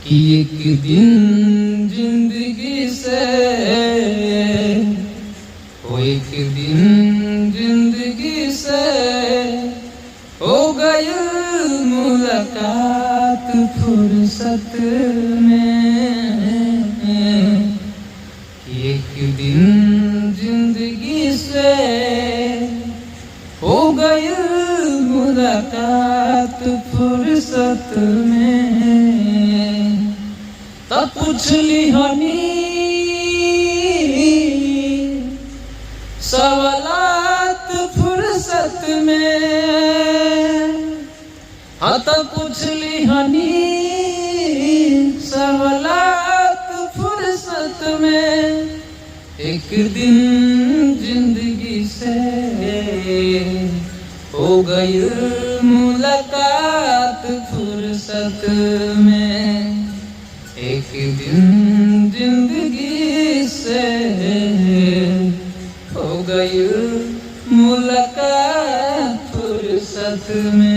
कि एक दिन जिंदगी से वो एक दिन जिंदगी से हो गई मुलाकात फुर्सत में। कि एक दिन जिंदगी से हो गई मुलाकात फुर्सत में। तब पूछली हनी सवालात फुर्सत में। हाँ तब पूछली हनी सवालात फुर्सत में। एक दिन जिंदगी से हो गई मुलाकात फुर्सत में। एक दिन जिंदगी से हो गई मुलाकात फुर्सत में।